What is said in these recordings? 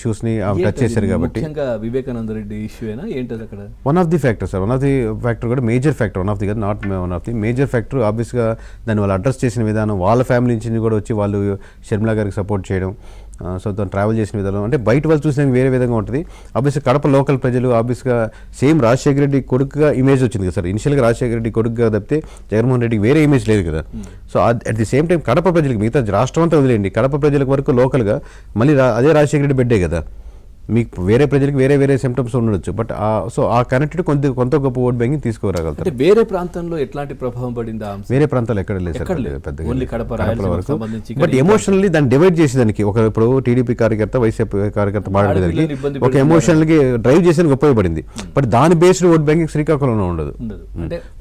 ఇష్యూస్ని touch చేశారు కాబట్టి. వివేకానంద రెడ్డి ఇష్యూనా ఏంటది అక్కడ? One of the factor sir, one of the factor కూడా major factor, one of the not one of the major factor. ఆబ్వియస్గా దాన్ని వాళ్ళు అడ్రస్ చేసిన విధానం, వాళ్ళ ఫ్యామిలీ నుంచి కూడా వచ్చి వాళ్ళు షర్మిలా గారికి సపోర్ట్ చేయడం, సో దాన్ని ట్రావెల్ చేసిన విధానం అంటే బయట వాళ్ళు చూసిన వేరే విధంగా ఉంటుంది. ఆబ్వియస్గా కడప లోకల్ ప్రజలు ఆబ్వియస్గా సేమ్ రాజశేఖర రెడ్డి కొడుకుగా ఇమేజ్ వచ్చింది కదా సార్. ఇనిషియల్గా రాజశేఖర రెడ్డి కొడుకుగా తప్పితే జగన్మోహన్ రెడ్డికి వేరే ఇమేజ్ లేదు కదా. So at the same time Kadapa ప్రజలకు, మిగతా రాష్ట్రం అంతా వదిలేండి, కడప ప్రజలకు వరకు లోకల్గా మళ్ళీ అదే రాజశేఖర రెడ్డి బిడ్డే కదా. మీకు వేరే ప్రజలకు వేరే వేరే సిమ్టమ్స్ ఉండొచ్చు, బట్ సో ఆ కనెక్టెడ్ కొంత గొప్ప ఓట్ బ్యాంకింగ్ తీసుకురాగలుగుతారు. వేరే ప్రాంతంలో ఎట్లాంటి ప్రభావం పడిందా? వేరే ప్రాంతాలు ఎక్కడ లేదు సార్ పెద్దగా, కడప వరకు. బట్ ఎమోషనల్లీ దాన్ని డివైడ్ చేసేదానికి ఇప్పుడు టీడీపీ కార్యకర్త వైసీపీ కార్యకర్త మాట్లాడేదానికి ఒక ఎమోషనల్గా డ్రైవ్ చేసేందుకు ఉపయోగపడేది. బట్ దాని బేస్డ్ ఓట్ బ్యాంకింగ్ శ్రీకాకుళంలో ఉండదు.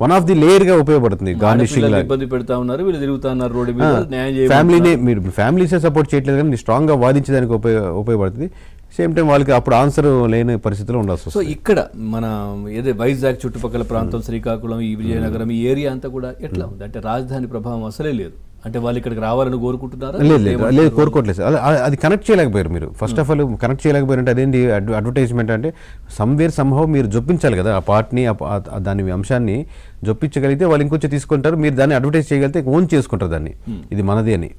వన్ ఆఫ్ ది లేయర్ గా ఉపయోగపడుతుంది. గార్నిషింగ్ ఇబ్బంది పెడతా ఉన్నారు, వీళ్ళు తిరుగుతున్నారు రోడ్డు మీద, ఫ్యామిలీనే మీరు ఫ్యామిలీసే సపోర్ట్ చేయట్లేదు కానీ స్ట్రాంగ్ గా వాదించడానికి ఉపయోగపడుతుంది. సేమ్ టైం వాళ్ళకి అప్పుడు ఆన్సర్ లేని పరిస్థితిలో ఉండాల్సి వస్తుంది. సో ఇక్కడ మన ఏదో వైజాగ్ చుట్టుపక్కల ప్రాంతం, శ్రీకాకుళం, ఈ విజయనగరం, ఈ ఏరియా అంతా కూడా ఎట్లా ఉంది అంటే రాజధాని ప్రభావం అసలే లేదు అంటే వాళ్ళు ఇక్కడికి రావాలని కోరుకుంటున్నారా? లేదు కోరుకోవట్లేదు. అది కనెక్ట్ చేయలేకపోయారు మీరు. ఫస్ట్ ఆఫ్ ఆల్ కనెక్ట్ చేయలేకపోయారంటే అదేంటి అడ్వర్టైజ్మెంట్ అంటే సమ్వేర్ సంహౌ మీరు జొప్పించాలి కదా ఆ పార్ట్ని, దాని అంశాన్ని జొప్పించగలిగితే వాళ్ళు ఇంకొంచెం తీసుకుంటారు. మీరు దాన్ని అడ్వర్టైజ్ చేయగలిగితే ఓన్ చేసుకుంటారు దాన్ని, ఇది మనది అని.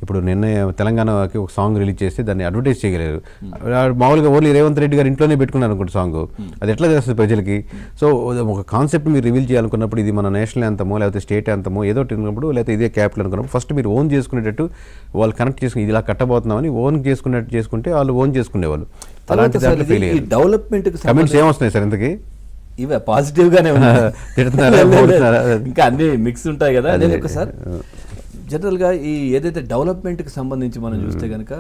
ఇప్పుడు నిన్న తెలంగాణకి ఒక సాంగ్ రిలీజ్ చేస్తే దాన్ని అడ్వర్టైజ్ చేయగలేరు. మామూలుగా ఓన్లీ రేవంత్ రెడ్డి గారు ఇంట్లోనే పెట్టుకున్నారు అనుకుంటే సాంగ్, అది ఎట్లా చేస్తుంది ప్రజలకి? సో ఒక కాన్సెప్ట్ మీరు రివీల్ చేయాలనుకున్నప్పుడు ఇది మన నేషనల్ యాంథమో లేకపోతే స్టేట్ యాంథమో ఏదో అనుకున్నప్పుడు, లేకపోతే ఇదే క్యాపిటల్ అనుకున్నప్పుడు ఫస్ట్ మీరు ఓన్ చేసుకునేటట్టు వాళ్ళు కనెక్ట్ చేసుకుని ఇది ఇలా కట్టబోతున్నామని ఓన్ చేసుకునేట్టు చేసుకుంటే వాళ్ళు ఓన్ చేసుకునేవాళ్ళు. అలాంటి దాంట్లో ఫెయిల్ అయ్యారు. డెవలప్మెంట్ కమెంట్స్ ఏమొస్తున్నాయి సార్ ఇంతకీ? ఇవే పాజిటివ్ గానే ఇంకా అన్ని మిక్స్ ఉంటాయి కదా. అదే ఒకసారి జనరల్గా ఈ ఏదైతే డెవలప్మెంట్కి సంబంధించి మనం చూస్తే కనుక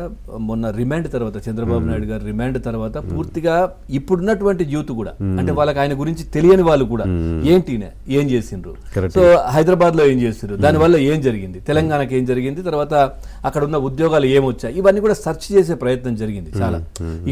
మొన్న రిమాండ్ తర్వాత, చంద్రబాబు నాయుడు గారు రిమాండ్ తర్వాత పూర్తిగా ఇప్పుడున్నటువంటి యూత్ కూడా అంటే వాళ్ళకి ఆయన గురించి తెలియని వాళ్ళు కూడా ఏంటినే ఏం చేసిండ్రు, సో హైదరాబాద్లో ఏం చేసిండ్రు, దానివల్ల ఏం జరిగింది, తెలంగాణకి ఏం జరిగింది, తర్వాత అక్కడ ఉన్న ఉద్యోగాలు ఏమొచ్చాయి, ఇవన్నీ కూడా సెర్చ్ చేసే ప్రయత్నం జరిగింది చాలా.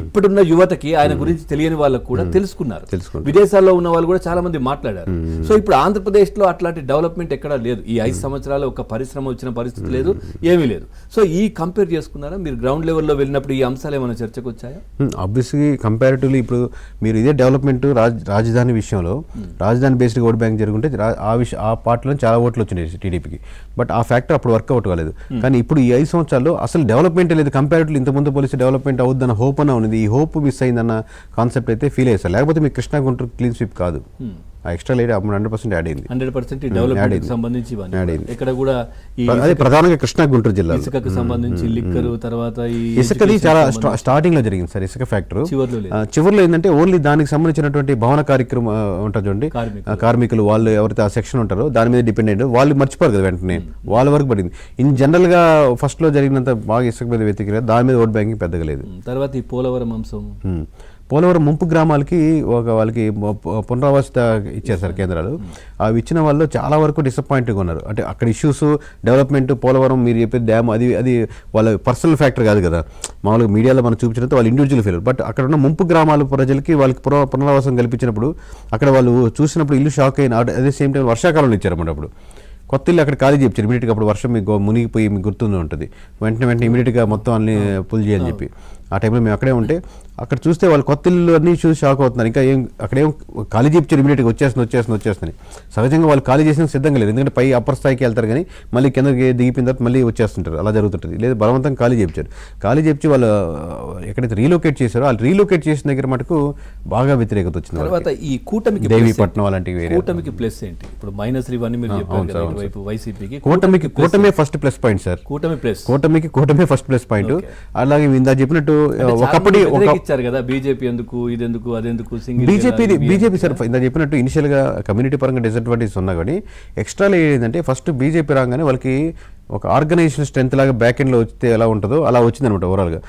ఇప్పుడున్న యువతకి ఆయన గురించి తెలియని వాళ్ళకు కూడా తెలుసుకున్నారు. విదేశాల్లో ఉన్న వాళ్ళు కూడా చాలా మంది మాట్లాడారు. సో ఇప్పుడు ఆంధ్రప్రదేశ్లో అట్లాంటి డెవలప్మెంట్ ఎక్కడా లేదు. ఈ 5 సంవత్సరాలు ఒక పరిశ్రమ వచ్చిన పరిస్థితి లేదు, ఏమీ లేదు. సో ఈ కంపేర్ చేసుకున్నారా మీరు? గ్రౌండ్ లెవెల్లో వెళ్ళినప్పుడు ఈ అంశాలు ఏమైనా చర్చకు వచ్చాయా? ఆబ్వియస్లీ కంపారిటివ్లీ ఇప్పుడు మీరు ఇదే డెవలప్మెంట్ రాజధాని విషయంలో రాజధాని బేస్డ్ ఓట్ బ్యాంక్ జరుగుంటే ఆ పార్టీలో చాలా ఓట్లు వచ్చినాయి టీడీపీకి. బట్ ఆ ఫ్యాక్టర్ అప్పుడు వర్కౌట్ కాలేదు. కానీ ఇప్పుడు ఈ 5 సంవత్సరాల్లో అసలు డెవలప్మెంట్ లేదు. కంపారిటివ్లీ ఇంతకుముందు పోలీసు డెవలప్మెంట్ అవుద్దన్న హోప్ అన్న ఉన్నది. ఈ హోప్ మిస్ అయిందన్న కాన్సెప్ట్ అయితే ఫీల్ అయ్యారు. లేకపోతే మీకు కృష్ణా గుంటూరు క్లీన్ స్వీప్ కాదు. ఆ ఎక్స్ట్రా లేట్ 100% యాడ్ అయింది. 100% డెవలప్మెంట్ సంబంధించి ఇక్కడ కూడా అదే ప్రధానంగా కృష్ణా గుంటూరు జిల్లా ఇసుకకు సంబంధించి లిక్కర్, తర్వాత ఇసుకది చాలా స్టార్టింగ్ లో జరిగింది సార్. ఇసుక ఫ్యాక్టరీ చివరిలో ఏంటంటే ఓన్లీ దానికి సంబంధించినటువంటి భవన కార్యక్రమం ఉంటుంది చూడండి, కార్మికులు వాళ్ళు ఎవరైతే ఆ సెక్షన్ ఉంటారో దాని మీద డిపెండెంట్, వాళ్ళు మర్చిపోరు కదా వెంటనే, వాళ్ళ వరకు పడింది. ఇన్ జనరల్ గా ఫస్ట్ లో జరిగినంత బాగా ఇసుక మీద వెతికిలేదు, దాని మీద ఓట్ బ్యాంకింగ్ పెద్దగా లేదు. తర్వాత ఈ పోలవరం అంశం, పోలవరం ముంపు గ్రామాలకి వాళ్ళకి పునరావాస ఇచ్చారు సార్ కేంద్రాలు. అవి ఇచ్చిన వాళ్ళు చాలా వరకు డిసప్పాయింట్గా ఉన్నారు. అంటే అక్కడ ఇష్యూస్ డెవలప్మెంట్, పోలవరం మీరు చెప్పే డ్యామ్ అది వాళ్ళ పర్సనల్ ఫ్యాక్టర్ కాదు కదా. మామూలుగా మీడియాలో మనం చూపించినంత వాళ్ళు ఇండివిజువల్ ఫీల్. బట్ అక్కడ ఉన్న ముంపు గ్రామాల ప్రజలకి వాళ్ళకి పునరావాసం కల్పించినప్పుడు అక్కడ వాళ్ళు చూసినప్పుడు ఇల్లు షాక్ అయిన. అదే సేమ్ టైం వర్షాకాలంలో ఇచ్చారన్నమాట. అప్పుడు కొత్త ఇల్లు అక్కడ ఖాళీ చెప్పారు ఇమీడియట్గా. అప్పుడు వర్షం మీకు మునిగిపోయి మీకు గుర్తుండి ఉంటుంది. వెంటనే ఇమీడియట్గా మొత్తం అన్ని పుల్ చేయాలని చెప్పి ఆ టైంలో మేము అక్కడే ఉంటే అక్కడ చూస్తే వాళ్ళు కొత్త ఇల్లు అన్నీ చూసి షాక్ అవుతున్నారు. ఇంకా అక్కడేం ఖాళీ చెప్పారు ఇమీడియట్గా వచ్చేస్తుంది. సహజంగా వాళ్ళు ఖాళీ చేసిన సిద్ధంగా లేదు. ఎందుకంటే పై అప్పర్ స్థాయికి వెళ్తారు కానీ మళ్ళీ కిందకి దిగిపోయిన తర్వాత మళ్ళీ వచ్చేస్తుంటారు. అలా జరుగుతుంటుంది. లేదా బలవంతంగా ఖాళీ చెప్పి వాళ్ళు ఎక్కడైతే రీలొకేట్ చేశారో వాళ్ళు రీలొకేట్ చేసిన దగ్గర మటుకు బాగా వ్యతిరేకత వచ్చింది. తర్వాత ఈ కూటమికి దేవీపట్నం అలాంటివి కూటమికి ప్లస్ ఏంటి? ఇప్పుడు -3 మీరు చెప్పారు వైసీపీకి. కూటమే ఫస్ట్ ప్లస్ పాయింట్ సార్. కూటమే ఫస్ట్ ప్లస్ పాయింట్. అలాగే ఇందా చెప్పినట్టు ఒకప్పుడు ఇచ్చారు కదా బీజేపీ ఎందుకు, ఇదెందుకు, అదెందుకు, బీజేపీ సార్ ఇందా చెప్పినట్టు ఇనిషియల్ గా కమ్యూనిటీ పరంగా డిసడ్వాంటేజ్ ఉన్నా కానీ ఎక్స్ట్రాలో ఏంటంటే ఫస్ట్ బీజేపీ రాగానే వాళ్ళకి ఒక ఆర్గనైజేషన్ స్ట్రెంత్ లాగా బ్యాక్ ఎండ్లో వస్తే ఎలా ఉంటుందో అలా వచ్చిందనమాట. ఓవరాల్గా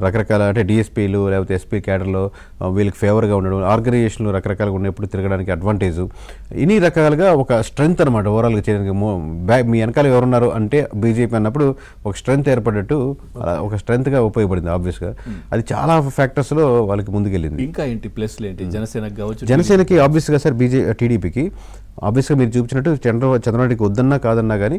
రకరకాల అంటే డిఎస్పీలు లేకపోతే ఎస్పీ క్యాడర్లో వీళ్ళకి ఫేవర్గా ఉండడం, ఆర్గనైజేషన్లు రకరకాలుగా ఉన్నప్పుడు తిరగడానికి అడ్వాంటేజ్, ఇన్ని రకాలుగా ఒక స్ట్రెంత్ అనమాట ఓవరాల్గా చేయడానికి. మీ వెనకాల ఎవరున్నారు అంటే బీజేపీ అన్నప్పుడు ఒక స్ట్రెంత్ ఏర్పడేట్టు ఒక స్ట్రెంత్గా ఉపయోగపడింది. ఆబ్వియస్గా అది చాలా ఫ్యాక్టర్స్లో వాళ్ళకి ముందుకెళ్ళింది. ఇంకా ఏంటి ప్లస్లు ఏంటి? జనసేనకి ఆబ్వియస్గా సార్ టీడీపీకి ఆబ్వియస్గా మీరు చూపించినట్టు చంద్రబాబుకి వద్దన్నా కాదన్నా కానీ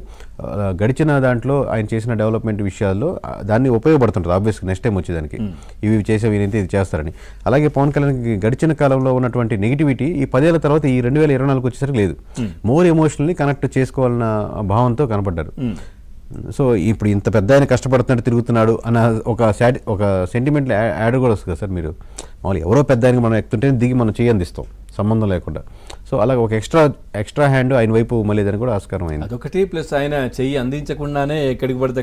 గడిచిన దాంట్లో ఆయన చేసిన డెవలప్మెంట్ విషయాల్లో దాన్ని ఉపయోగపడుతుంటారు ఆబ్వియస్గా నెక్స్ట్ టైం వచ్చేదానికి ఇవి చేసేవి ఇది చేస్తారని. అలాగే పవన్ కళ్యాణ్కి గడిచిన కాలంలో ఉన్నటువంటి నెగిటివిటీ ఈ 10 ఏళ్ల తర్వాత ఈ 2024 వచ్చేసరికి లేదు. మోర్ ఎమోషనల్లీ కనెక్ట్ చేసుకోవాలన్న భావంతో కనపడ్డారు. సో ఇప్పుడు ఇంత పెద్ద ఆయన కష్టపడుతున్నాడు తిరుగుతున్నాడు అన్న ఒక సెంటిమెంట్ యాడ్ కూడా వస్తుంది కదా సార్. మీరు మామూలు ఎవరో పెద్ద ఆయనకి మనం ఎక్కుతుంటే దిగి మనం చేయి అందిస్తాం సంబంధం లేకుండా. సో అలాగే ఒక ఎక్స్ట్రా హ్యాండ్ ఆయన వైపు మళ్ళీ దానికి కూడా ఆస్కారం అయింది. అదొకటి ప్లస్ ఆయన చెయ్యి అందించకుండానే ఎక్కడికి పడితే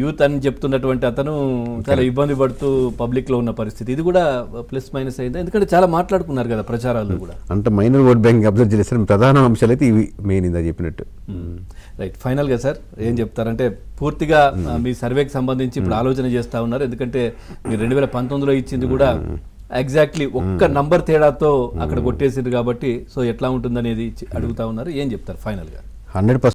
యూత్ అని చెప్తున్నటువంటి అతను చాలా ఇబ్బంది పడుతూ పబ్లిక్ లో ఉన్న పరిస్థితి, ఇది కూడా ప్లస్ మైనస్ అయింది. ఎందుకంటే చాలా మాట్లాడుకున్నారు కదా ప్రచారాల్లో కూడా. అంటే మైనర్ ఓట్ బ్యాంక్ అబ్జర్వ్ చేసిన ప్రధాన అంశాలు అయితే ఇవి మెయిన్ ఇందా చెప్పినట్టు. రైట్, ఫైనల్ గా సార్ ఏం చెప్తారంటే పూర్తిగా మీ సర్వేకి సంబంధించి ఇప్పుడు ఆలోచన చేస్తా ఉన్నారు. ఎందుకంటే మీరు 2019లో ఇచ్చింది కూడా ఎగ్జాక్ట్లీ ఒక్క నంబర్ తేడాతో అక్కడ కొట్టేసింది కాబట్టి సో ఎట్లా ఉంటుందనేది అడుగుతా ఉన్నారు. ఏం చెప్తారు ఫైనల్ గా? 100%